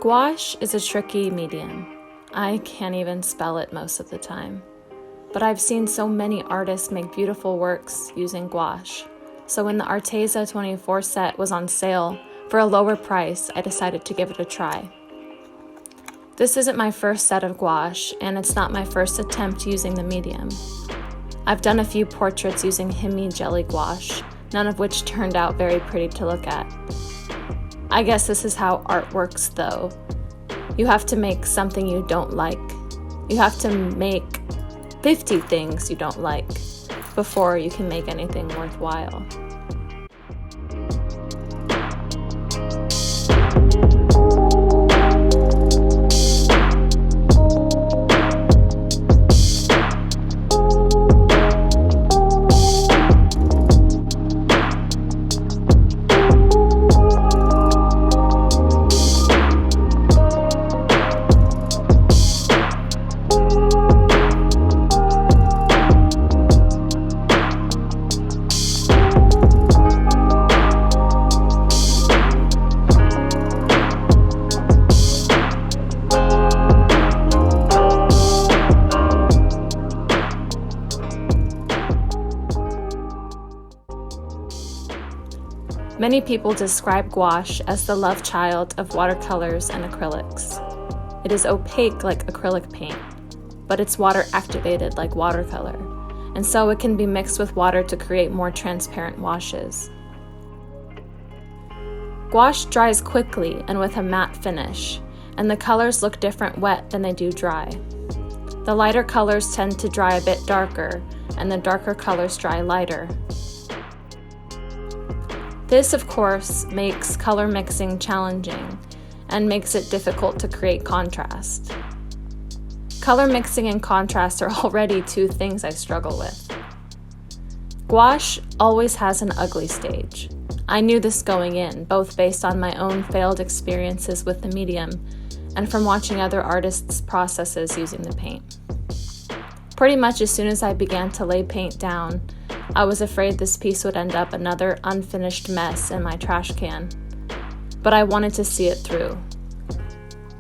Gouache is a tricky medium. I can't even spell it most of the time. But I've seen so many artists make beautiful works using gouache. So when the Arteza 24 set was on sale for a lower price, I decided to give it a try. This isn't my first set of gouache, and it's not my first attempt using the medium. I've done a few portraits using Hiii jelly gouache, none of which turned out very pretty to look at. I guess this is how art works, though. You have to make something you don't like. You have to make 50 things you don't like before you can make anything worthwhile. Many people describe gouache as the love child of watercolors and acrylics. It is opaque like acrylic paint, but it's water activated like watercolor, and so it can be mixed with water to create more transparent washes. Gouache dries quickly and with a matte finish, and the colors look different wet than they do dry. The lighter colors tend to dry a bit darker, and the darker colors dry lighter. This, of course, makes color mixing challenging and makes it difficult to create contrast. Color mixing and contrast are already two things I struggle with. Gouache always has an ugly stage. I knew this going in, both based on my own failed experiences with the medium and from watching other artists' processes using the paint. Pretty much as soon as I began to lay paint down, I was afraid this piece would end up another unfinished mess in my trash can, but I wanted to see it through.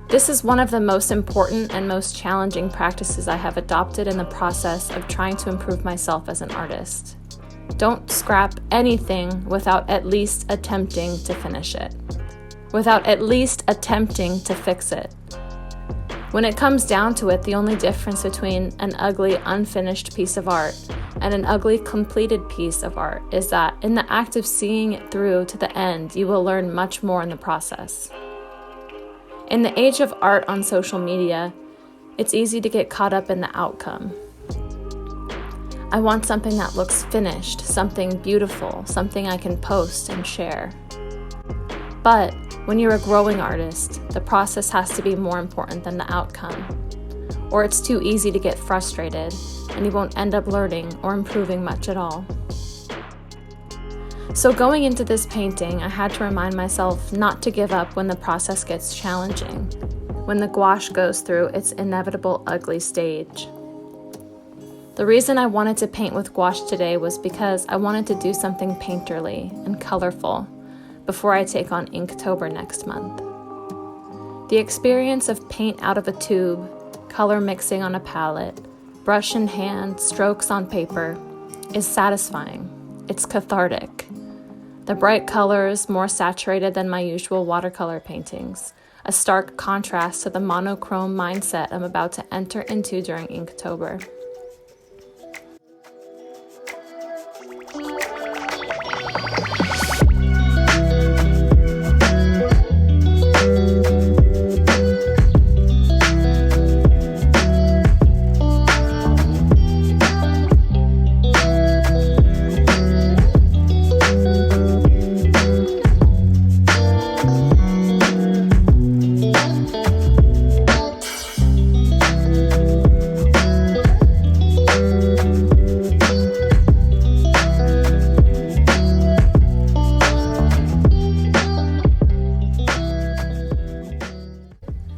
This is one of the most important and most challenging practices I have adopted in the process of trying to improve myself as an artist. Don't scrap anything without at least attempting to finish it, without at least attempting to fix it. When it comes down to it, the only difference between an ugly, unfinished piece of art and an ugly, completed piece of art is that in the act of seeing it through to the end, you will learn much more in the process. In the age of art on social media, it's easy to get caught up in the outcome. I want something that looks finished, something beautiful, something I can post and share. But when you're a growing artist, the process has to be more important than the outcome, or it's too easy to get frustrated and you won't end up learning or improving much at all. So going into this painting, I had to remind myself not to give up when the process gets challenging, when the gouache goes through its inevitable ugly stage. The reason I wanted to paint with gouache today was because I wanted to do something painterly and colorful before I take on Inktober next month. The experience of paint out of a tube, color mixing on a palette, brush in hand, strokes on paper, is satisfying. It's cathartic. The bright colors, more saturated than my usual watercolor paintings, a stark contrast to the monochrome mindset I'm about to enter into during Inktober.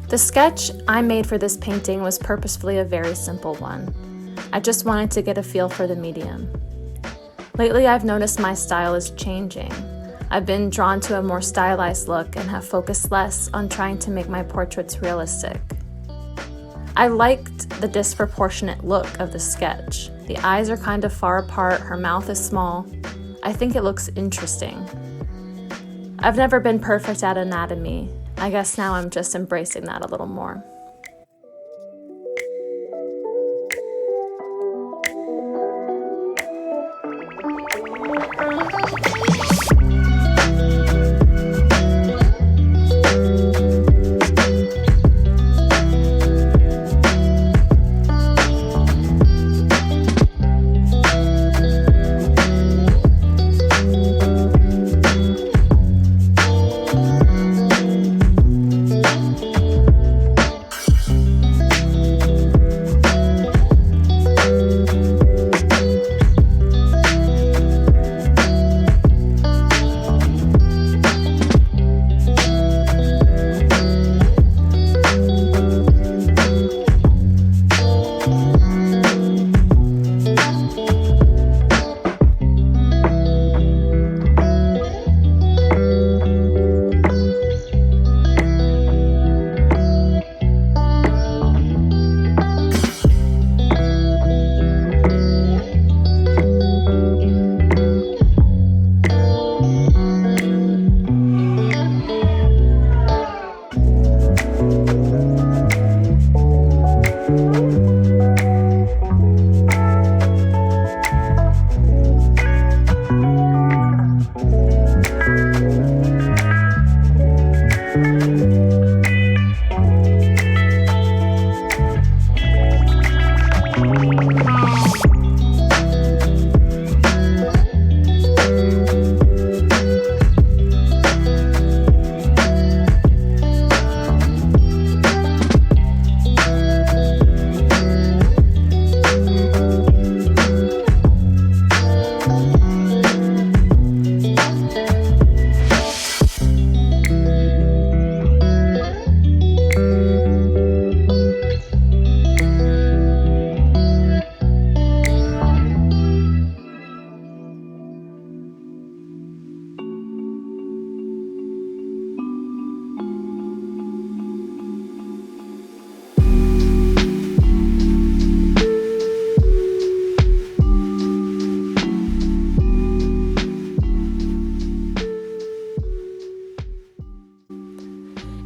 The sketch I made for this painting was purposefully a very simple one. I just wanted to get a feel for the medium. Lately, I've noticed my style is changing. I've been drawn to a more stylized look and have focused less on trying to make my portraits realistic. I liked the disproportionate look of the sketch. The eyes are kind of far apart, her mouth is small. I think it looks interesting. I've never been perfect at anatomy. I guess now I'm just embracing that a little more.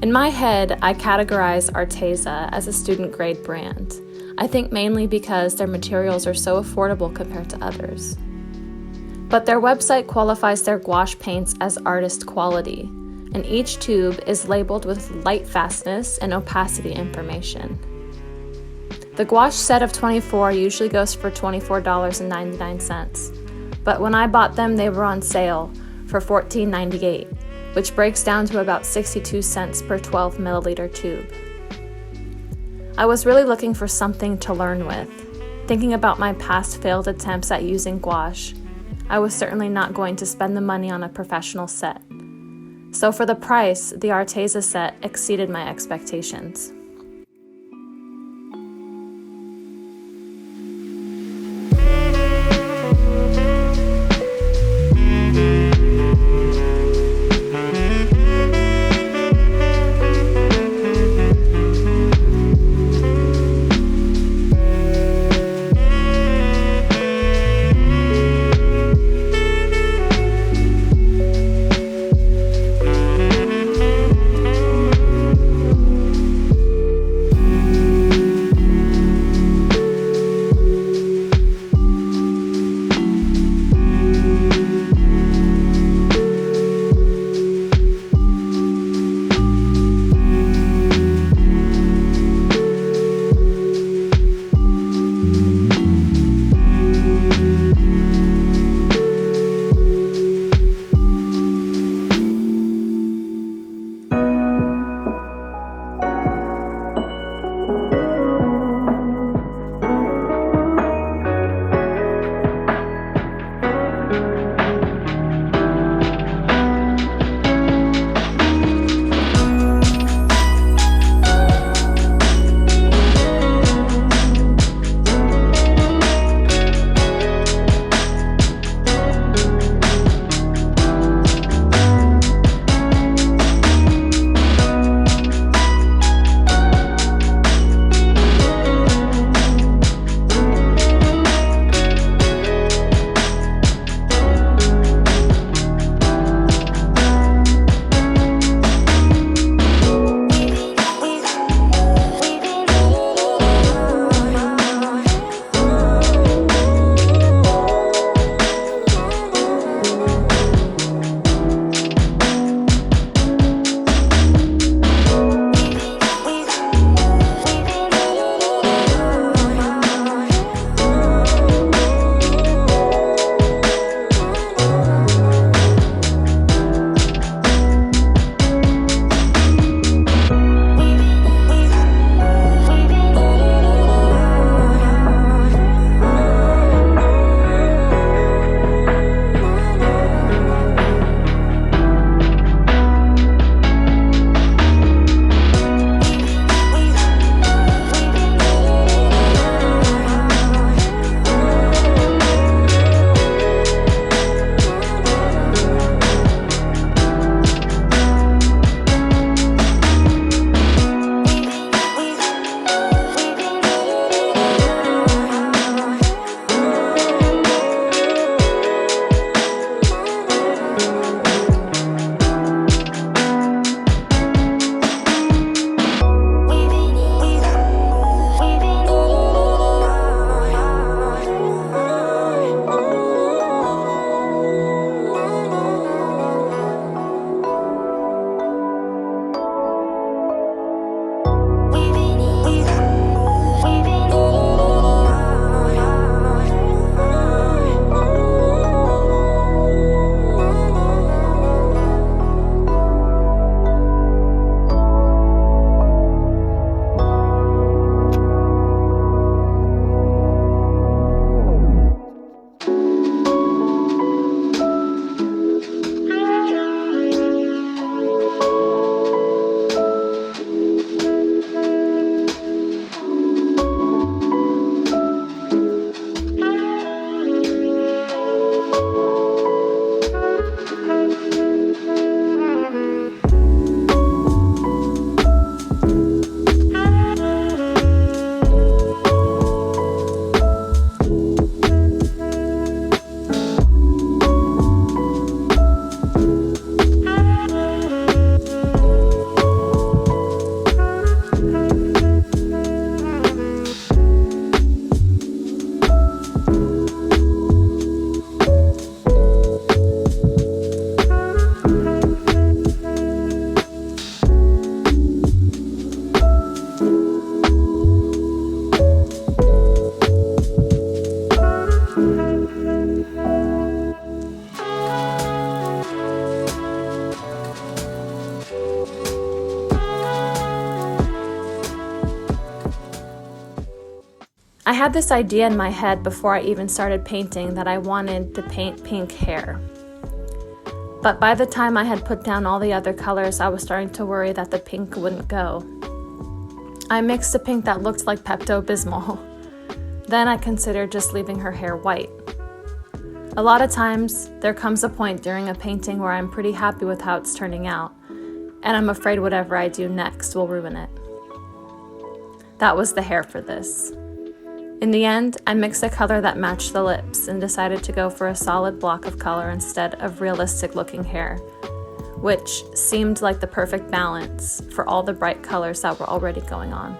In my head, I categorize Arteza as a student grade brand. I think mainly because their materials are so affordable compared to others. But their website qualifies their gouache paints as artist quality, and each tube is labeled with light fastness and opacity information. The gouache set of 24 usually goes for $24.99, but when I bought them, they were on sale for $14.98, which breaks down to about 62 cents per 12 milliliter tube. I was really looking for something to learn with. Thinking about my past failed attempts at using gouache, I was certainly not going to spend the money on a professional set. So for the price, the Arteza set exceeded my expectations. I had this idea in my head before I even started painting that I wanted to paint pink hair. But by the time I had put down all the other colors, I was starting to worry that the pink wouldn't go. I mixed a pink that looked like Pepto-Bismol. Then I considered just leaving her hair white. A lot of times, there comes a point during a painting where I'm pretty happy with how it's turning out, and I'm afraid whatever I do next will ruin it. That was the hair for this. In the end, I mixed a color that matched the lips and decided to go for a solid block of color instead of realistic-looking hair, which seemed like the perfect balance for all the bright colors that were already going on.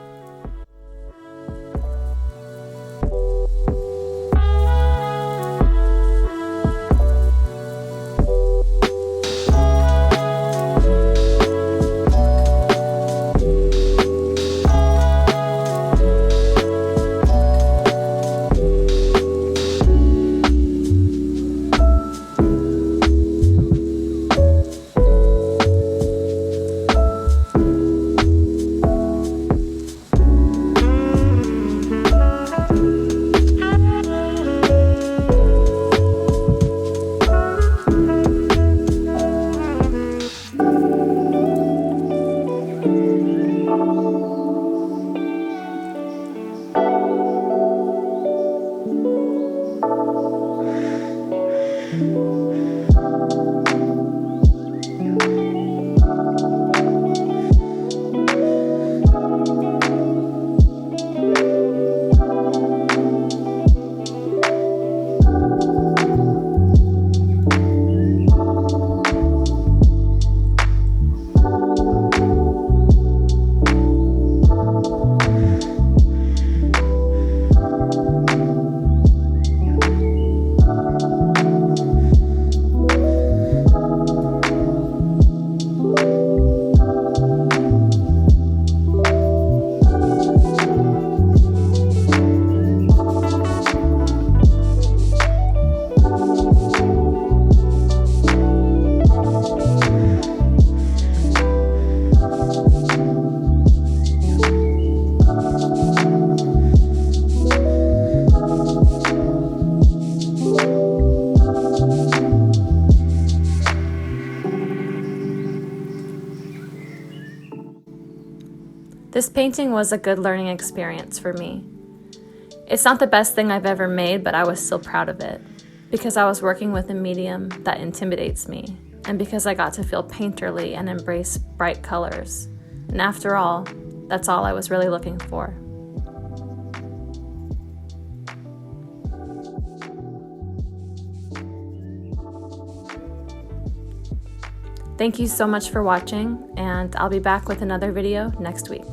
This painting was a good learning experience for me. It's not the best thing I've ever made, but I was still proud of it, because I was working with a medium that intimidates me, and because I got to feel painterly and embrace bright colors. And after all, that's all I was really looking for. Thank you so much for watching, and I'll be back with another video next week.